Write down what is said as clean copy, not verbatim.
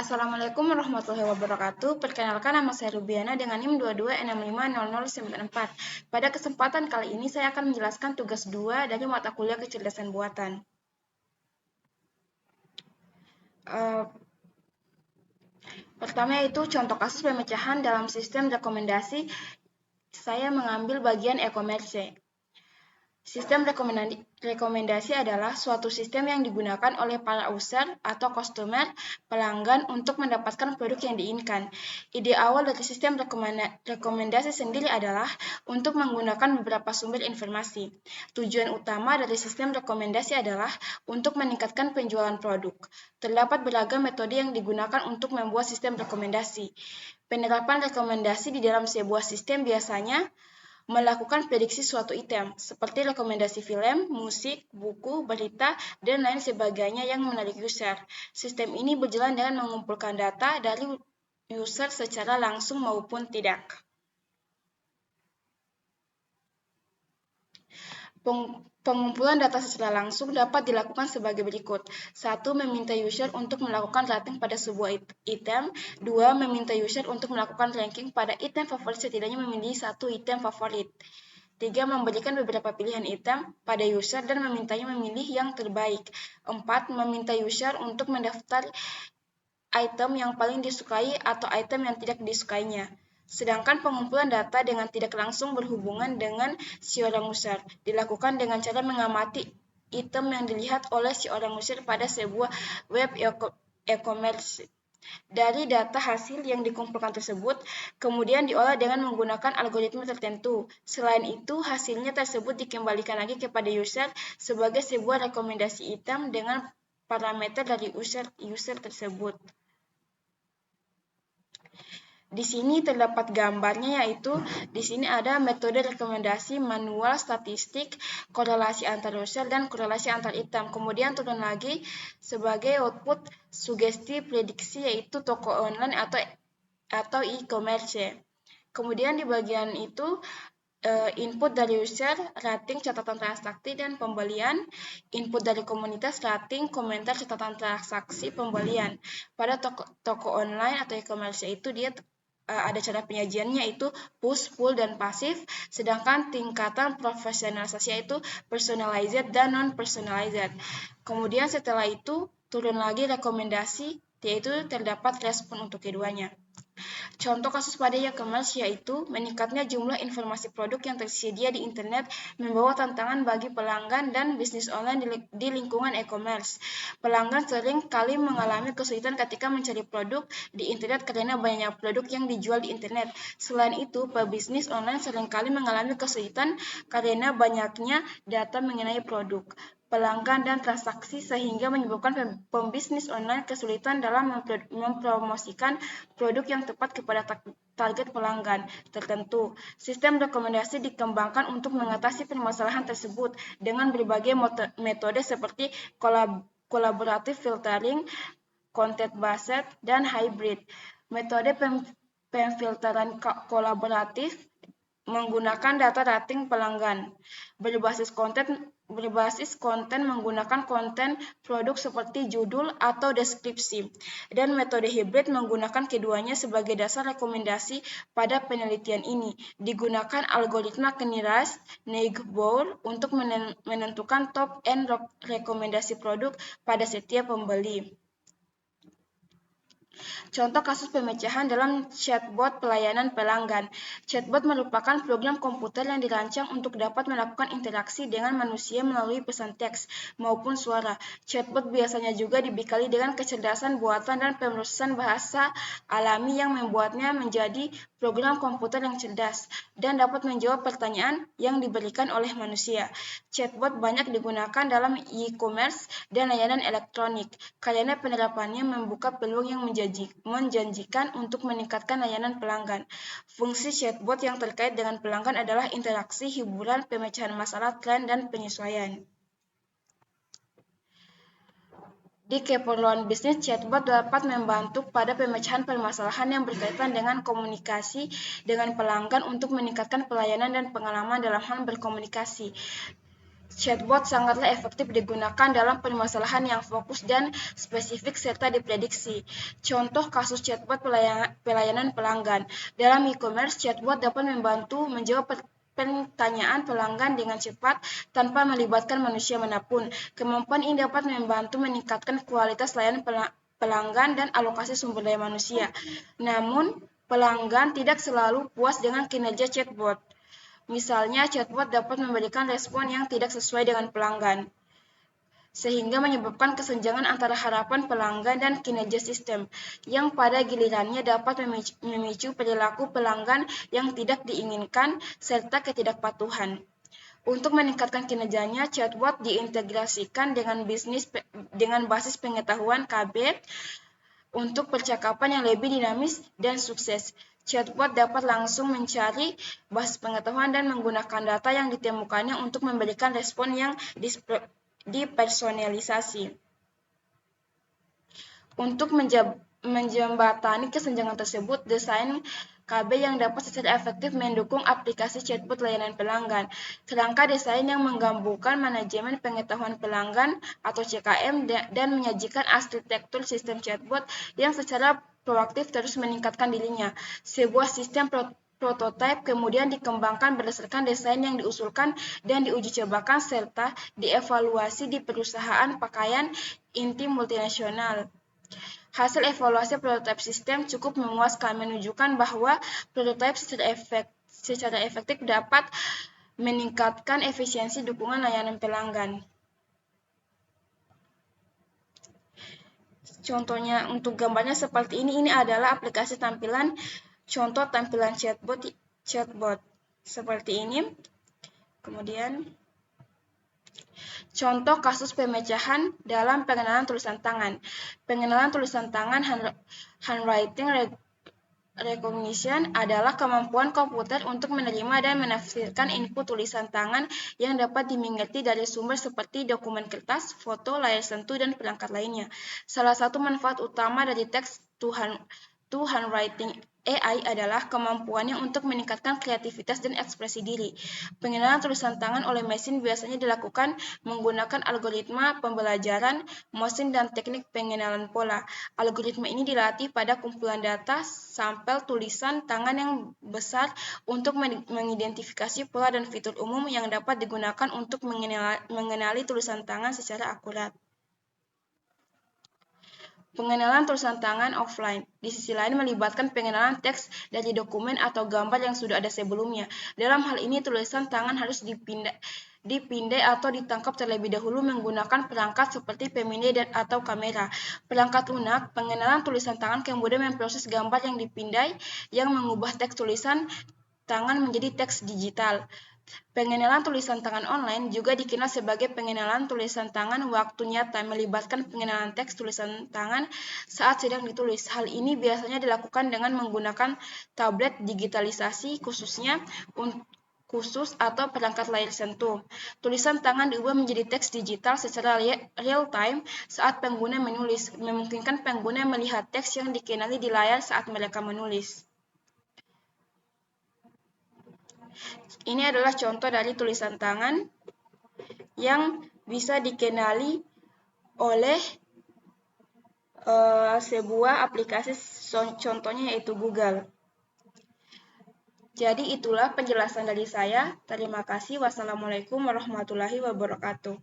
Assalamualaikum warahmatullahi wabarakatuh. Perkenalkan, nama saya Rubiana dengan NIM 22650094. Pada kesempatan kali ini saya akan menjelaskan tugas 2 dari mata kuliah kecerdasan buatan. Pertama yaitu contoh kasus pemecahan dalam sistem rekomendasi. Saya mengambil bagian e-commerce. Sistem rekomendasi adalah suatu sistem yang digunakan oleh para user atau customer pelanggan untuk mendapatkan produk yang diinginkan. Ide awal dari sistem rekomendasi sendiri adalah untuk menggunakan beberapa sumber informasi. Tujuan utama dari sistem rekomendasi adalah untuk meningkatkan penjualan produk. Terdapat beragam metode yang digunakan untuk membuat sistem rekomendasi. Penerapan rekomendasi di dalam sebuah sistem biasanya melakukan prediksi suatu item, seperti rekomendasi film, musik, buku, berita, dan lain sebagainya yang menarik user. Sistem ini berjalan dengan mengumpulkan data dari user secara langsung maupun tidak. Pengumpulan data secara langsung dapat dilakukan sebagai berikut. 1. Meminta user untuk melakukan rating pada sebuah item. 2. Meminta user untuk melakukan ranking pada item favorit setidaknya memilih satu item favorit. 3. Memberikan beberapa pilihan item pada user dan memintanya memilih yang terbaik. 4. Meminta user untuk mendaftar item yang paling disukai atau item yang tidak disukainya. Sedangkan pengumpulan data dengan tidak langsung berhubungan dengan si orang user dilakukan dengan cara mengamati item yang dilihat oleh si orang user pada sebuah web e-commerce. Dari data hasil yang dikumpulkan tersebut, kemudian diolah dengan menggunakan algoritma tertentu. Selain itu, hasilnya tersebut dikembalikan lagi kepada user sebagai sebuah rekomendasi item dengan parameter dari user tersebut. Di sini terdapat gambarnya, yaitu di sini ada metode rekomendasi, manual, statistik, korelasi antar user, dan korelasi antar item. Kemudian turun lagi sebagai output sugesti prediksi, yaitu toko online atau e-commerce. Kemudian di bagian itu input dari user, rating, catatan transaksi, dan pembelian. Input dari komunitas, rating, komentar, catatan transaksi, pembelian. Pada toko online atau e-commerce itu dia ada cara penyajiannya, yaitu push, pull, dan pasif. Sedangkan tingkatan profesionalisasi yaitu personalized dan non-personalized. Kemudian setelah itu turun lagi rekomendasi, yaitu terdapat respon untuk keduanya. Contoh kasus pada e-commerce yaitu meningkatnya jumlah informasi produk yang tersedia di internet membawa tantangan bagi pelanggan dan bisnis online di lingkungan e-commerce. Pelanggan sering kali mengalami kesulitan ketika mencari produk di internet karena banyaknya produk yang dijual di internet. Selain itu, pebisnis online sering kali mengalami kesulitan karena banyaknya data mengenai produk, pelanggan, dan transaksi sehingga menyebabkan pembisnis online kesulitan dalam mempromosikan produk yang tepat kepada target pelanggan tertentu. Sistem rekomendasi dikembangkan untuk mengatasi permasalahan tersebut dengan berbagai metode seperti kolaboratif filtering, content-based, dan hybrid. Metode pemfilteran kolaboratif menggunakan data rating pelanggan berbasis konten menggunakan konten produk seperti judul atau deskripsi, dan metode hybrid menggunakan keduanya sebagai dasar rekomendasi. Pada penelitian ini digunakan algoritma Knirsch Neighbor untuk menentukan top end rekomendasi produk pada setiap pembeli. Contoh kasus pemecahan dalam chatbot pelayanan pelanggan. Chatbot merupakan program komputer yang dirancang untuk dapat melakukan interaksi dengan manusia melalui pesan teks maupun suara. Chatbot biasanya juga dibekali dengan kecerdasan buatan dan pemrosesan bahasa alami yang membuatnya menjadi program komputer yang cerdas dan dapat menjawab pertanyaan yang diberikan oleh manusia. Chatbot banyak digunakan dalam e-commerce dan layanan elektronik karena penerapannya membuka peluang yang menjanjikan untuk meningkatkan layanan pelanggan. Fungsi chatbot yang terkait dengan pelanggan adalah interaksi, hiburan, pemecahan masalah, tren, dan penyesuaian. Di keperluan bisnis, chatbot dapat membantu pada pemecahan permasalahan yang berkaitan dengan komunikasi dengan pelanggan untuk meningkatkan pelayanan dan pengalaman dalam hal berkomunikasi. Chatbot sangatlah efektif digunakan dalam permasalahan yang fokus dan spesifik serta diprediksi. Contoh kasus chatbot pelayanan pelanggan. Dalam e-commerce, chatbot dapat membantu menjawab pertanyaan pelanggan dengan cepat tanpa melibatkan manusia manapun. Kemampuan ini dapat membantu meningkatkan kualitas layanan pelanggan dan alokasi sumber daya manusia. Namun, pelanggan tidak selalu puas dengan kinerja chatbot. Misalnya, chatbot dapat memberikan respon yang tidak sesuai dengan pelanggan, sehingga menyebabkan kesenjangan antara harapan pelanggan dan kinerja sistem, yang pada gilirannya dapat memicu perilaku pelanggan yang tidak diinginkan serta ketidakpatuhan. Untuk meningkatkan kinerjanya, chatbot diintegrasikan dengan basis pengetahuan KB untuk percakapan yang lebih dinamis dan sukses. Chatbot dapat langsung mencari basis pengetahuan dan menggunakan data yang ditemukannya untuk memberikan respon yang dipersonalisasi. Untuk menjembatani kesenjangan tersebut, desain KB yang dapat secara efektif mendukung aplikasi chatbot layanan pelanggan. Kerangka desain yang menggabungkan manajemen pengetahuan pelanggan atau CKM dan menyajikan arsitektur sistem chatbot yang secara proaktif terus meningkatkan dirinya. Sebuah sistem prototipe kemudian dikembangkan berdasarkan desain yang diusulkan dan diuji cobakan serta dievaluasi di perusahaan pakaian inti multinasional. Hasil evaluasi prototipe sistem cukup memuaskan, menunjukkan bahwa prototipe secara efektif dapat meningkatkan efisiensi dukungan layanan pelanggan. Contohnya untuk gambarnya seperti ini adalah aplikasi tampilan contoh tampilan chatbot seperti ini. Kemudian contoh kasus pemecahan dalam pengenalan tulisan tangan. Pengenalan tulisan tangan handwriting recognition adalah kemampuan komputer untuk menerima dan menafsirkan input tulisan tangan yang dapat dimengerti dari sumber seperti dokumen kertas, foto, layar sentuh, dan perangkat lainnya. Salah satu manfaat utama dari text to handwriting AI adalah kemampuannya untuk meningkatkan kreativitas dan ekspresi diri. Pengenalan tulisan tangan oleh mesin biasanya dilakukan menggunakan algoritma pembelajaran mesin dan teknik pengenalan pola. Algoritma ini dilatih pada kumpulan data sampel tulisan tangan yang besar untuk mengidentifikasi pola dan fitur umum yang dapat digunakan untuk mengenali tulisan tangan secara akurat. Pengenalan tulisan tangan offline, di sisi lain melibatkan pengenalan teks dari dokumen atau gambar yang sudah ada sebelumnya. Dalam hal ini, tulisan tangan harus dipindai atau ditangkap terlebih dahulu menggunakan perangkat seperti pemindai atau kamera. Perangkat lunak, pengenalan tulisan tangan kemudian memproses gambar yang dipindai yang mengubah teks tulisan tangan menjadi teks digital. Pengenalan tulisan tangan online juga dikenal sebagai pengenalan tulisan tangan waktu nyata, melibatkan pengenalan teks tulisan tangan saat sedang ditulis. Hal ini biasanya dilakukan dengan menggunakan tablet digitalisasi khusus atau perangkat layar sentuh. Tulisan tangan diubah menjadi teks digital secara real-time saat pengguna menulis, memungkinkan pengguna melihat teks yang dikenali di layar saat mereka menulis. Ini adalah contoh dari tulisan tangan yang bisa dikenali oleh sebuah aplikasi, contohnya yaitu Google. Jadi itulah penjelasan dari saya. Terima kasih. Wassalamualaikum warahmatullahi wabarakatuh.